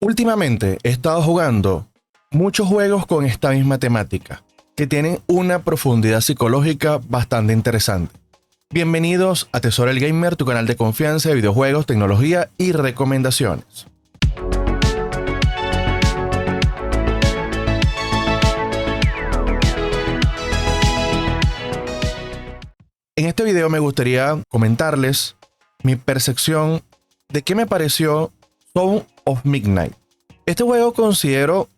Últimamente he estado jugando muchos juegos con esta misma temática, que tienen una profundidad psicológica bastante interesante. Bienvenidos a Tesoro el Gamer, tu canal de confianza de videojuegos, tecnología y recomendaciones. En este video me gustaría comentarles mi percepción de qué me pareció Song of Midnight. Este juego considero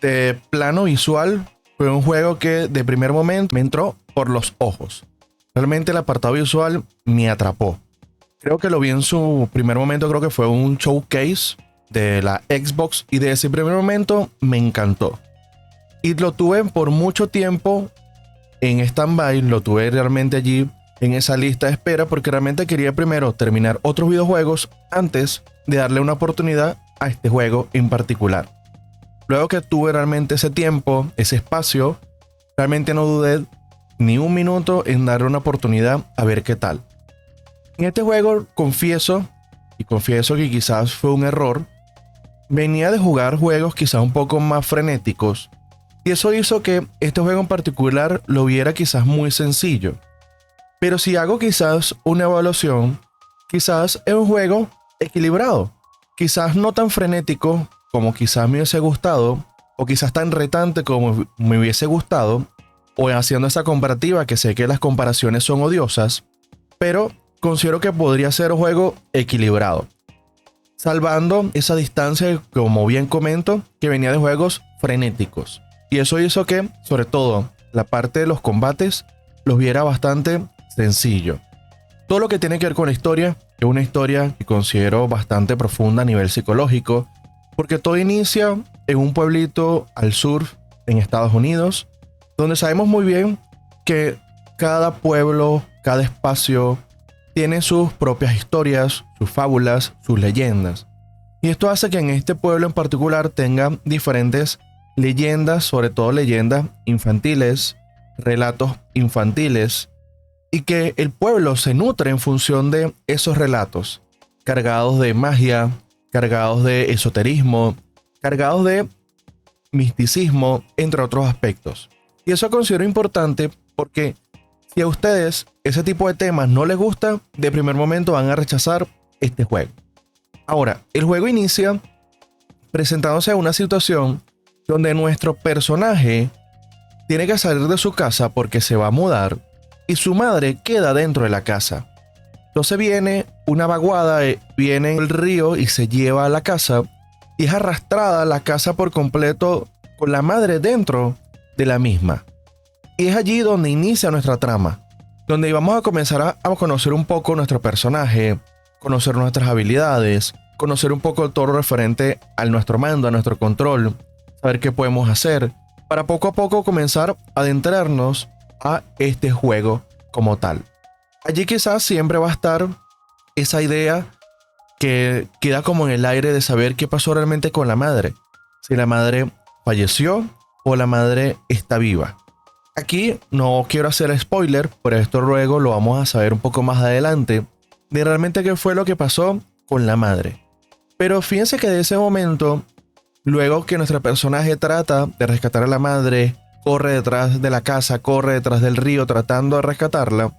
de plano visual fue un juego que de primer momento me entró por los ojos. Realmente el apartado visual me atrapó. Creo que lo vi en su primer momento, creo que fue un showcase de la Xbox y de ese primer momento me encantó. Y lo tuve por mucho tiempo en stand-by, lo tuve realmente allí en esa lista de espera porque realmente quería primero terminar otros videojuegos antes de darle una oportunidad a este juego en particular. Luego que tuve realmente ese tiempo, ese espacio, realmente no dudé ni un minuto en darle una oportunidad a ver qué tal. En este juego confieso que quizás fue un error, venía de jugar juegos quizás un poco más frenéticos y eso hizo que este juego en particular lo viera quizás muy sencillo. Pero si hago quizás una evaluación, quizás es un juego equilibrado. Quizás no tan frenético como quizás me hubiese gustado, o quizás tan retante como me hubiese gustado, o haciendo esa comparativa, que sé que las comparaciones son odiosas, pero considero que podría ser un juego equilibrado. Salvando esa distancia, como bien comento, que venía de juegos frenéticos. Y eso hizo que, sobre todo, la parte de los combates los viera bastante sencillo. Todo lo que tiene que ver con la historia es una historia que considero bastante profunda a nivel psicológico, porque todo inicia en un pueblito al sur en Estados Unidos, donde sabemos muy bien que cada pueblo, cada espacio tiene sus propias historias, sus fábulas, sus leyendas. Y esto hace que en este pueblo en particular tenga diferentes leyendas, sobre todo leyendas infantiles, relatos infantiles, y que el pueblo se nutre en función de esos relatos, cargados de magia, cargados de esoterismo, cargados de misticismo, entre otros aspectos. Y eso considero importante porque si a ustedes ese tipo de temas no les gusta, de primer momento van a rechazar este juego. Ahora, el juego inicia presentándose a una situación donde nuestro personaje tiene que salir de su casa porque se va a mudar y su madre queda dentro de la casa. Entonces viene una vaguada, viene el río y se lleva a la casa y es arrastrada a la casa por completo con la madre dentro de la misma. Y es allí donde inicia nuestra trama, donde vamos a comenzar a conocer un poco nuestro personaje, conocer nuestras habilidades, conocer un poco todo lo referente a nuestro mando, a nuestro control, saber qué podemos hacer, para poco a poco comenzar a adentrarnos a este juego como tal. Allí quizás siempre va a estar esa idea que queda como en el aire de saber qué pasó realmente con la madre. Si la madre falleció o la madre está viva. Aquí no quiero hacer spoiler, pero esto luego lo vamos a saber un poco más adelante de realmente qué fue lo que pasó con la madre. Pero fíjense que de ese momento, luego que nuestro personaje trata de rescatar a la madre, corre detrás de la casa, corre detrás del río tratando de rescatarla,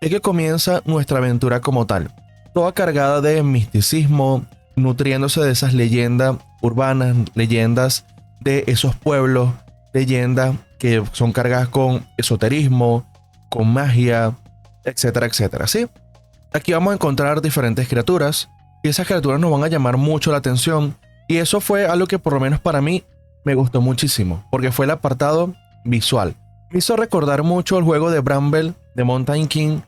es que comienza nuestra aventura como tal. Toda cargada de misticismo, nutriéndose de esas leyendas urbanas, leyendas de esos pueblos, leyendas que son cargadas con esoterismo, con magia, etcétera, etcétera, ¿sí? Aquí vamos a encontrar diferentes criaturas y esas criaturas nos van a llamar mucho la atención y eso fue algo que por lo menos para mí me gustó muchísimo, porque fue el apartado visual. Me hizo recordar mucho el juego de Bramble de Mountain King,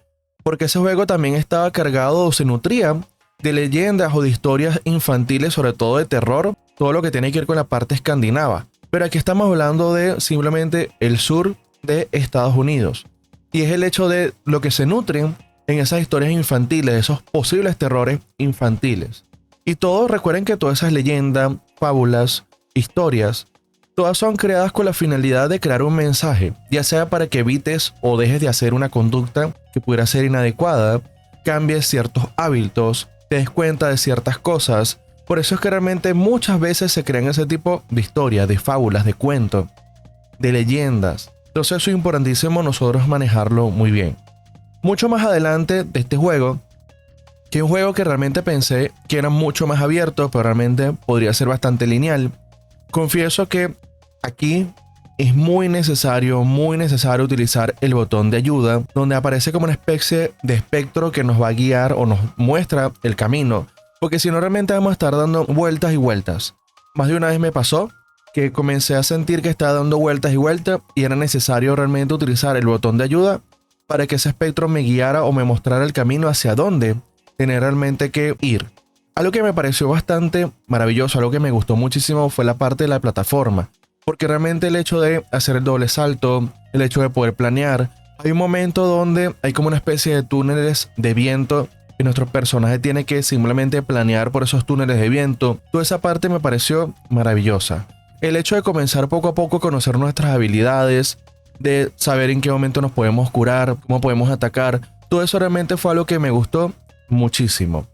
porque ese juego también estaba cargado o se nutría de leyendas o de historias infantiles, sobre todo de terror, todo lo que tiene que ver con la parte escandinava. Pero aquí estamos hablando de simplemente el sur de Estados Unidos. Y es el hecho de lo que se nutren en esas historias infantiles, esos posibles terrores infantiles. Y todos recuerden que todas esas leyendas, fábulas, historias, todas son creadas con la finalidad de crear un mensaje, ya sea para que evites o dejes de hacer una conducta que pudiera ser inadecuada, cambies ciertos hábitos, te des cuenta de ciertas cosas, Por eso es que realmente muchas veces se crean ese tipo de historias, de fábulas, de cuentos, de leyendas. Entonces eso es importantísimo nosotros manejarlo muy bien. Mucho más adelante de este juego, que es un juego que realmente pensé que era mucho más abierto, pero realmente podría ser bastante lineal. Confieso que aquí es muy necesario utilizar el botón de ayuda, donde aparece como una especie de espectro que nos va a guiar o nos muestra el camino, porque si no realmente vamos a estar dando vueltas y vueltas. Más de una vez me pasó que comencé a sentir que estaba dando vueltas y vueltas y era necesario realmente utilizar el botón de ayuda para que ese espectro me guiara o me mostrara el camino hacia dónde tener realmente que ir. Algo que me pareció bastante maravilloso, algo que me gustó muchísimo fue la parte de la plataforma, porque realmente el hecho de hacer el doble salto, el hecho de poder planear, hay un momento donde hay como una especie de túneles de viento y nuestro personaje tiene que simplemente planear por esos túneles de viento. Toda esa parte me pareció maravillosa. El hecho de comenzar poco a poco a conocer nuestras habilidades, de saber en qué momento nos podemos curar, cómo podemos atacar, todo eso realmente fue algo que me gustó muchísimo.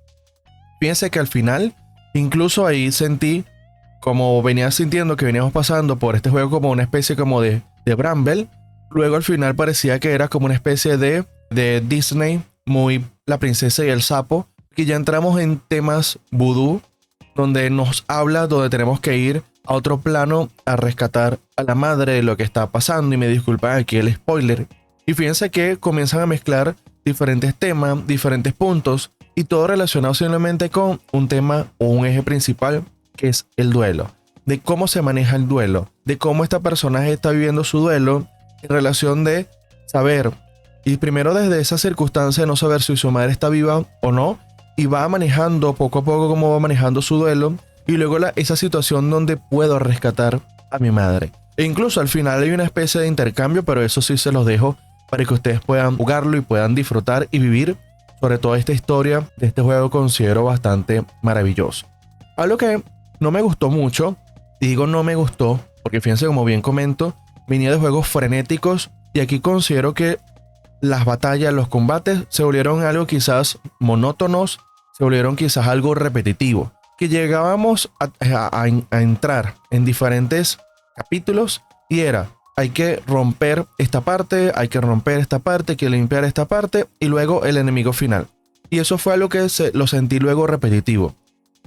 Fíjense que al final, incluso ahí sentí, como venía sintiendo que veníamos pasando por este juego como una especie como de Bramble, luego al final parecía que era como una especie de Disney, muy La princesa y el sapo, que ya entramos en temas vudú, donde nos habla, donde tenemos que ir a otro plano a rescatar a la madre de lo que está pasando, y me disculpan aquí el spoiler. Y fíjense que comienzan a mezclar diferentes temas, diferentes puntos, y todo relacionado simplemente con un tema o un eje principal, que es el duelo, de cómo se maneja el duelo, de cómo esta personaje está viviendo su duelo en relación de saber, y primero desde esa circunstancia de no saber si su madre está viva o no, y va manejando poco a poco cómo va manejando su duelo, y luego esa situación donde puedo rescatar a mi madre. E incluso al final hay una especie de intercambio, pero eso sí se los dejo para que ustedes puedan jugarlo y puedan disfrutar y vivir sobre toda esta historia de este juego. Considero bastante maravilloso. Algo que no me gustó mucho, y digo no me gustó, porque fíjense, como bien comento, venía de juegos frenéticos, y aquí considero que las batallas, los combates se volvieron algo quizás monótonos, se volvieron quizás algo repetitivo, que llegábamos a entrar en diferentes capítulos y era, hay que romper esta parte, hay que romper esta parte, hay que limpiar esta parte y luego el enemigo final. Y eso fue algo que lo sentí luego repetitivo.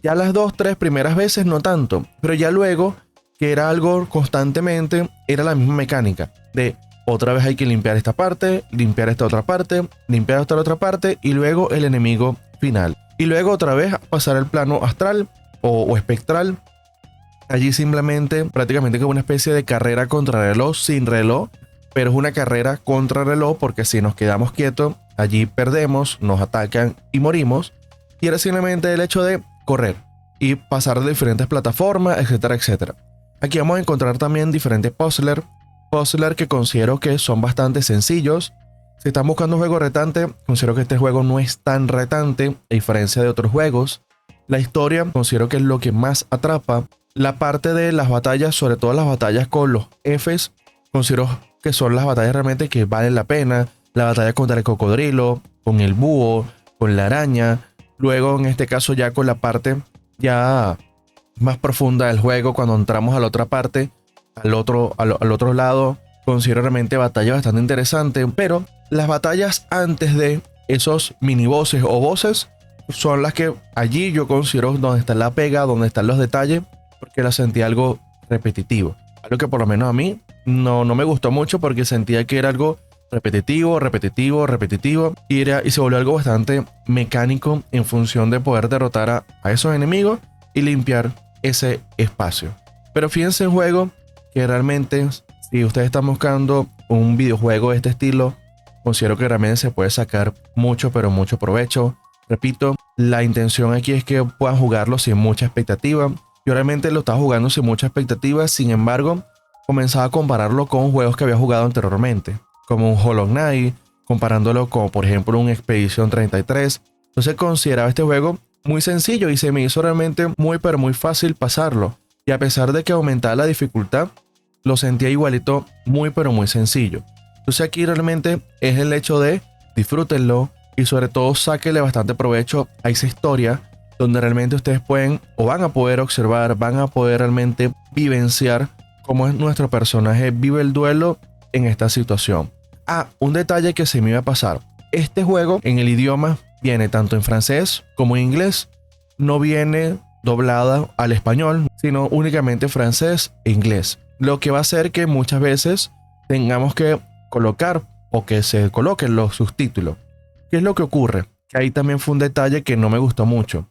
Ya las 2-3 primeras veces no tanto, pero ya luego, que era algo constantemente, era la misma mecánica de otra vez hay que limpiar esta parte, limpiar esta otra parte, limpiar esta otra parte y luego el enemigo final. Y luego otra vez pasar al plano astral o espectral. Allí simplemente, prácticamente como una especie de carrera contra reloj, sin reloj, pero es una carrera contra reloj porque si nos quedamos quietos, allí perdemos, nos atacan y morimos. Y era simplemente el hecho de correr y pasar de diferentes plataformas, etcétera, etcétera. Aquí vamos a encontrar también diferentes puzzles que considero que son bastante sencillos. Si están buscando un juego retante, considero que este juego no es tan retante, a diferencia de otros juegos. La historia considero que es lo que más atrapa. La parte de las batallas, sobre todo las batallas con los Fs, considero que son las batallas realmente que valen la pena. La batalla contra el cocodrilo, con el búho, con la araña. Luego, en este caso, ya con la parte ya más profunda del juego, cuando entramos a la otra parte, al otro lado, considero realmente batalla bastante interesante. Pero las batallas antes de esos minibosses o bosses son las que allí yo considero donde está la pega, donde están los detalles, porque la sentí algo repetitivo. Algo que por lo menos a mí no me gustó mucho, porque sentía que era algo repetitivo y se volvió algo bastante mecánico en función de poder derrotar a esos enemigos y limpiar ese espacio. Pero fíjense en juego que realmente, si ustedes están buscando un videojuego de este estilo, considero que realmente se puede sacar mucho, pero mucho provecho. Repito, la intención aquí es que puedan jugarlo sin mucha expectativa. Yo realmente lo estaba jugando sin mucha expectativa, sin embargo, comenzaba a compararlo con juegos que había jugado anteriormente, como un Hollow Knight, comparándolo con, por ejemplo, un Expedition 33. Entonces consideraba este juego muy sencillo y se me hizo realmente muy, pero muy fácil pasarlo. Y a pesar de que aumentaba la dificultad, lo sentía igualito, muy, pero muy sencillo. Entonces aquí realmente es el hecho de disfrútenlo y sobre todo sáquenle bastante provecho a esa historia, donde realmente ustedes pueden o van a poder observar, van a poder realmente vivenciar cómo es nuestro personaje vive el duelo en esta situación. Un detalle que se me iba a pasar. Este juego en el idioma viene tanto en francés como en inglés. No viene doblada al español, sino únicamente francés e inglés. Lo que va a hacer que muchas veces tengamos que colocar o que se coloquen los subtítulos. ¿Qué es lo que ocurre? Que ahí también fue un detalle que no me gustó mucho.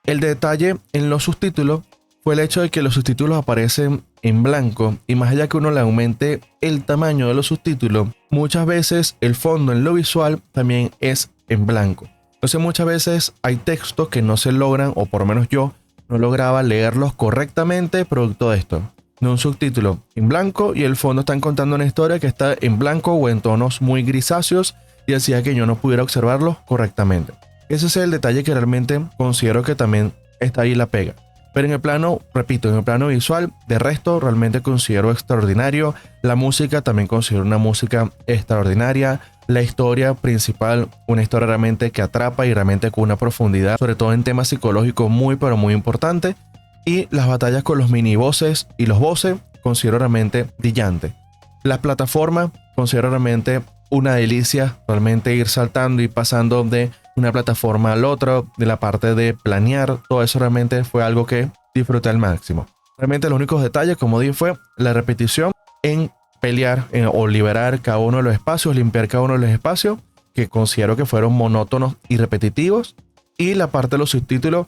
El detalle en los subtítulos fue el hecho de que los subtítulos aparecen en blanco y más allá que uno le aumente el tamaño de los subtítulos, muchas veces el fondo en lo visual también es en blanco. Entonces muchas veces hay textos que no se logran, o por lo menos yo no lograba leerlos correctamente producto de esto. De un subtítulo en blanco y el fondo están contando una historia que está en blanco o en tonos muy grisáceos y hacía que yo no pudiera observarlos correctamente. Ese es el detalle que realmente considero que también está ahí la pega. Pero en el plano, repito, en el plano visual, de resto realmente considero extraordinario. La música también considero una música extraordinaria. La historia principal, una historia realmente que atrapa y realmente con una profundidad, sobre todo en temas psicológicos muy pero muy importante. Y las batallas con los mini bosses y los bosses considero realmente brillante. Las plataformas considero realmente una delicia, realmente ir saltando y pasando de una plataforma al otro, de la parte de planear, todo eso realmente fue algo que disfruté al máximo. Realmente los únicos detalles, como dije, fue la repetición en pelear o liberar cada uno de los espacios, limpiar cada uno de los espacios, que considero que fueron monótonos y repetitivos, y la parte de los subtítulos,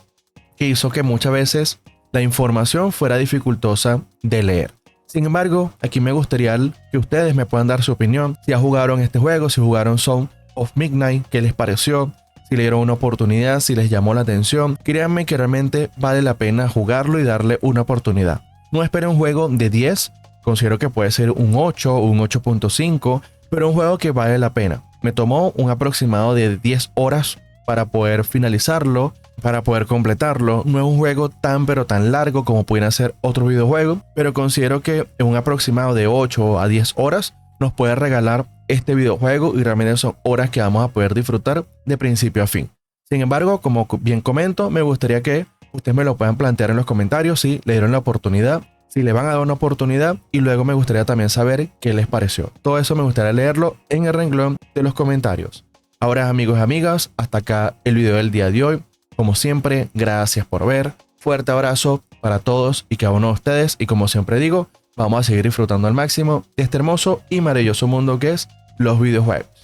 que hizo que muchas veces la información fuera dificultosa de leer. Sin embargo, aquí me gustaría que ustedes me puedan dar su opinión, si ya jugaron este juego, si jugaron Song of Midnight, qué les pareció, si le dieron una oportunidad, si les llamó la atención. Créanme que realmente vale la pena jugarlo y darle una oportunidad. No esperen un juego de 10, considero que puede ser un 8 o un 8.5, pero un juego que vale la pena. Me tomó un aproximado de 10 horas para poder finalizarlo, para poder completarlo. No es un juego tan pero tan largo como pueden ser otros videojuegos, pero considero que en un aproximado de 8 a 10 horas nos puede regalar este videojuego y realmente son horas que vamos a poder disfrutar de principio a fin. Sin embargo, como bien comento, me gustaría que ustedes me lo puedan plantear en los comentarios si le dieron la oportunidad, si le van a dar una oportunidad, y luego me gustaría también saber qué les pareció. Todo eso me gustaría leerlo en el renglón de los comentarios. Ahora, amigos y amigas, hasta acá el video del día de hoy. Como siempre, gracias por ver. Fuerte abrazo para todos y cada uno de ustedes. Y como siempre digo, vamos a seguir disfrutando al máximo de este hermoso y maravilloso mundo que es los videojuegos.